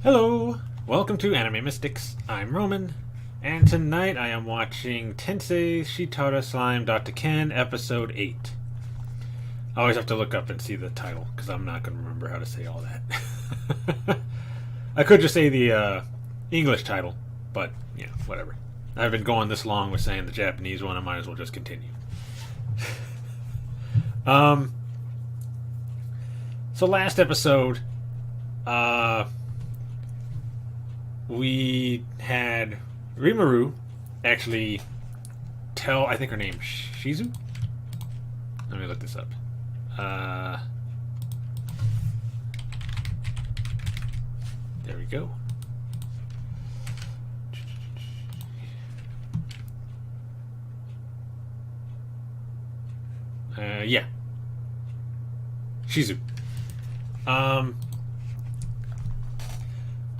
Hello! Welcome to Anime Mystics. I'm Roman, and tonight I am watching Tensei Shitara Slime Datta Ken Episode 8. I always have to look up and see the title, because I'm not going to remember how to say all that. I could just say the English title, but, yeah, whatever. I've been going this long with saying the Japanese one, I might as well just continue. So last episode, we had Rimuru actually tell, I think her name Shizu? Let me look this up. There we go. Yeah. Shizu.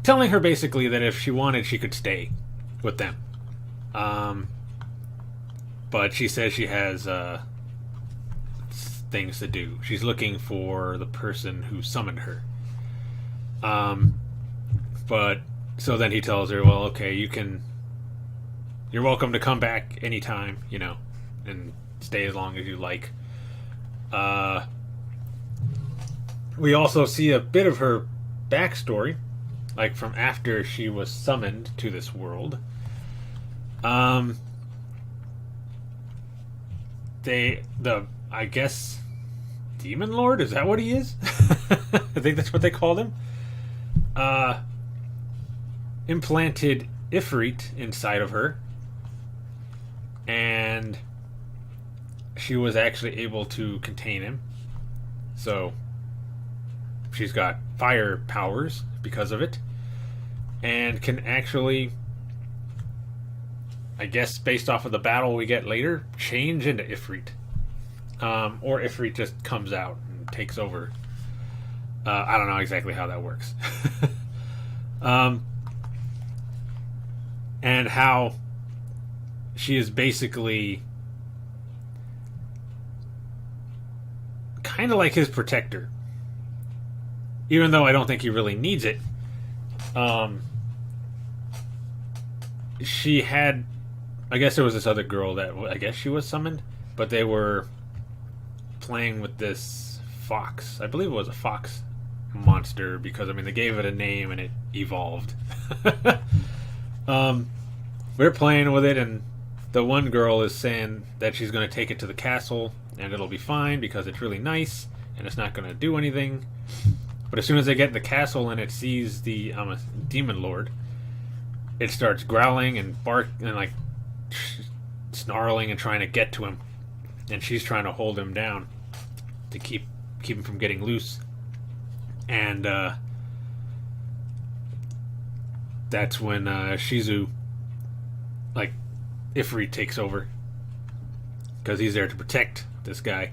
Telling her basically that if she wanted, she could stay with them. But she says she has things to do. She's looking for the person who summoned her. But so then he tells her, well, okay, you're welcome to come back anytime, and stay as long as you like. We also see a bit of her backstory, like from after she was summoned to this world. I guess Demon Lord, is that what he is? I think that's what they called him. Implanted Ifrit inside of her, and she was actually able to contain him. So she's got fire powers because of it, and can actually, I guess based off of the battle we get later, change into Ifrit. Or Ifrit just comes out and takes over. I don't know exactly how that works. And how she is basically kind of like his protector. Even though I don't think he really needs it. She had, I guess there was this other girl that, I guess she was summoned, but they were playing with this fox. I believe it was a fox monster, because, they gave it a name and it evolved. We're playing with it, and the one girl is saying that she's going to take it to the castle, and it'll be fine, because it's really nice, and it's not going to do anything. But as soon as they get in the castle and it sees the Demon Lord, it starts growling and barking and snarling and trying to get to him. And she's trying to hold him down to keep him from getting loose. And that's when Shizu, Ifrit takes over, because he's there to protect this guy,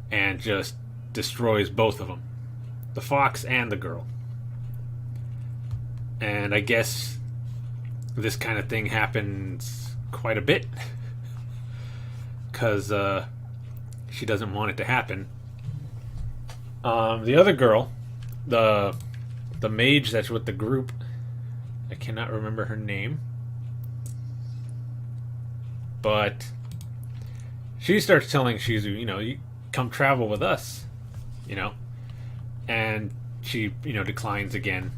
and just destroys both of them. The fox and the girl. And I guess this kind of thing happens quite a bit, because she doesn't want it to happen. The other girl, the mage that's with the group, I cannot remember her name, but she starts telling Shizu, you come travel with us, and she, declines again.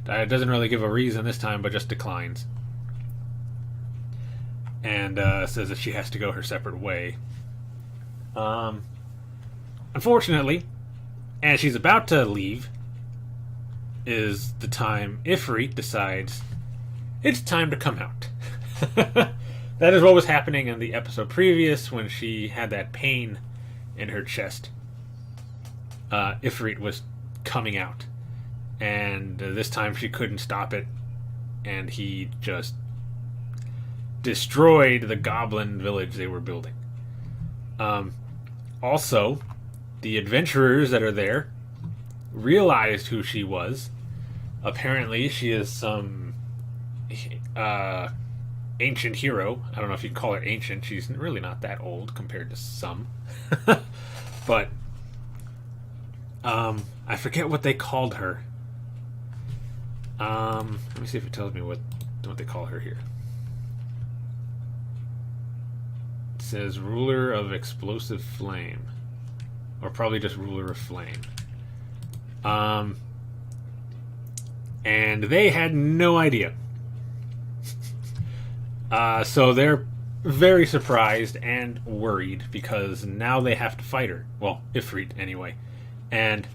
Doesn't really give a reason this time, but just declines. And says that she has to go her separate way. Unfortunately, as she's about to leave, is the time Ifrit decides it's time to come out. That is what was happening in the episode previous, when she had that pain in her chest. Ifrit was coming out, and this time she couldn't stop it, and he just destroyed the goblin village they were building. Also, the adventurers that are there realized who she was. Apparently she is some ancient hero. I don't know if you'd call her ancient. She's really not that old compared to some. But I forget what they called her. Let me see if it tells me what they call her here. It says ruler of explosive flame, or probably just ruler of flame. And they had no idea. So they're very surprised and worried because now they have to fight her. Well, Ifrit anyway. And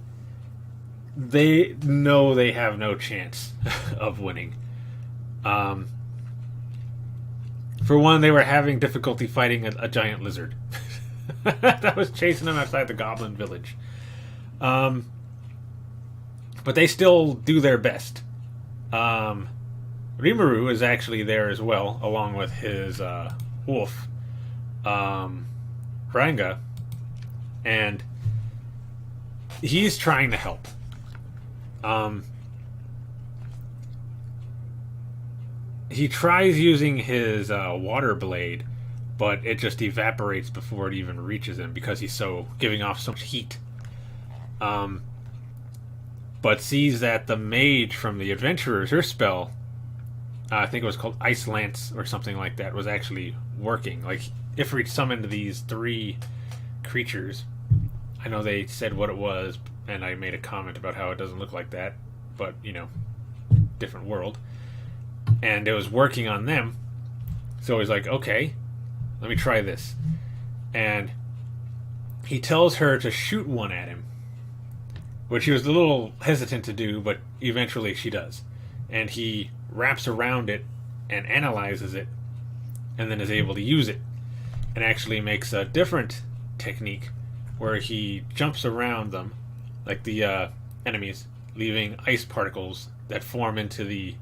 they know they have no chance of winning. For one, they were having difficulty fighting a giant lizard that was chasing them outside the goblin village. But they still do their best. Rimuru is actually there as well, along with his wolf, Ranga, and he's trying to help. He tries using his water blade, but it just evaporates before it even reaches him because he's giving off so much heat. But sees that the mage from the adventurers, her spell, I think it was called Ice Lance or something like that, was actually working. Like, Ifrit summoned these 3 creatures. I know they said what it was, and I made a comment about how it doesn't look like that, but, different world. And it was working on them. So he's like, okay, let me try this. And he tells her to shoot one at him, which he was a little hesitant to do, but eventually she does. And he wraps around it and analyzes it, and then is able to use it, and actually makes a different technique where he jumps around them, like the enemies, leaving ice particles that form into the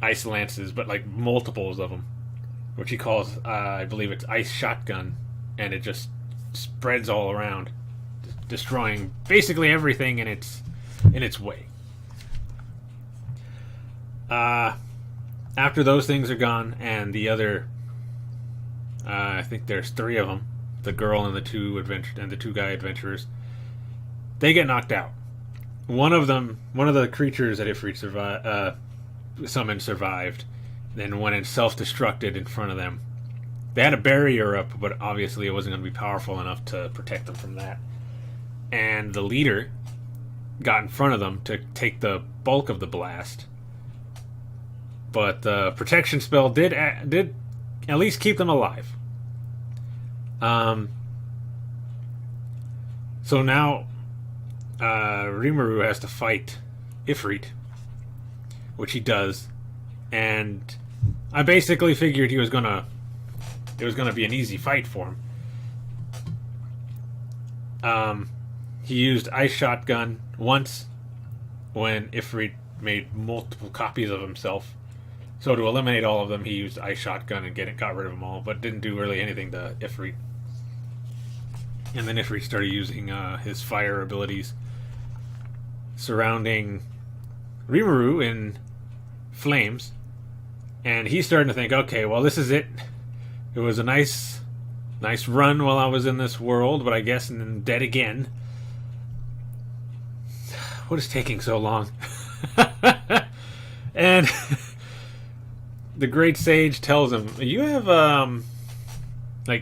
ice lances, but like multiples of them, which he calls, I believe it's ice shotgun, and it just spreads all around, destroying basically everything in its way. After those things are gone, and the other, I think there's 3 of them, the girl and the 2 guy adventurers, they get knocked out. One of the creatures that Ifrit summoned survived, then went and self-destructed in front of them. They had a barrier up, but obviously it wasn't going to be powerful enough to protect them from that. And the leader got in front of them to take the bulk of the blast. But the protection spell did at least keep them alive. So now Rimuru has to fight Ifrit, which he does, and I basically figured it was gonna be an easy fight for him. He used Ice Shotgun once when Ifrit made multiple copies of himself. So to eliminate all of them, he used Ice Shotgun and got rid of them all, but didn't do really anything to Ifrit. And then Ifrit started using his fire abilities, surrounding Rimuru in flames, and he's starting to think, okay, well, this is it. It was a nice run while I was in this world, but I guess I'm dead again. What is taking so long? And the great sage tells him, you have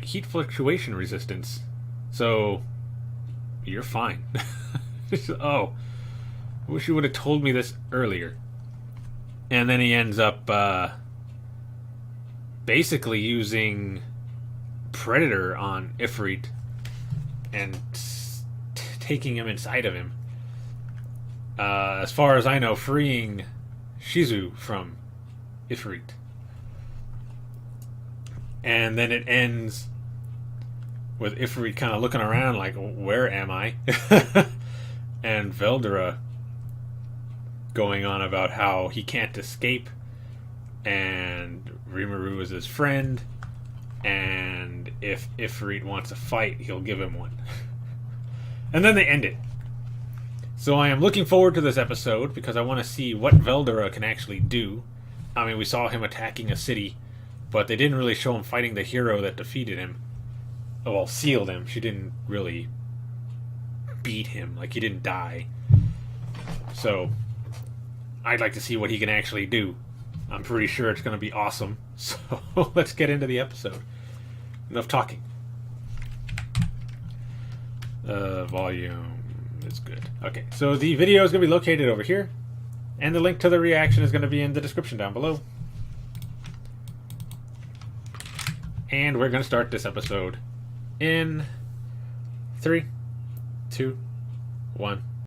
heat fluctuation resistance, so you're fine. Oh, I wish you would have told me this earlier. And then he ends up basically using Predator on Ifrit and taking him inside of him. As far as I know, freeing Shizu from Ifrit. And then it ends with Ifrit kind of looking around like, where am I? And Veldora going on about how he can't escape, and Rimuru is his friend, and if Ifrit wants a fight, he'll give him one. And then they end it. So I am looking forward to this episode because I want to see what Veldora can actually do. I mean, we saw him attacking a city, but they didn't really show him fighting the hero that defeated him. Oh, well, sealed him. She didn't really beat him. Like, he didn't die. So I'd like to see what he can actually do. I'm pretty sure it's going to be awesome. So let's get into the episode. Enough talking. Volume is good. Okay, so the video is going to be located over here, and the link to the reaction is going to be in the description down below. And we're going to start this episode in 3, 2, 1.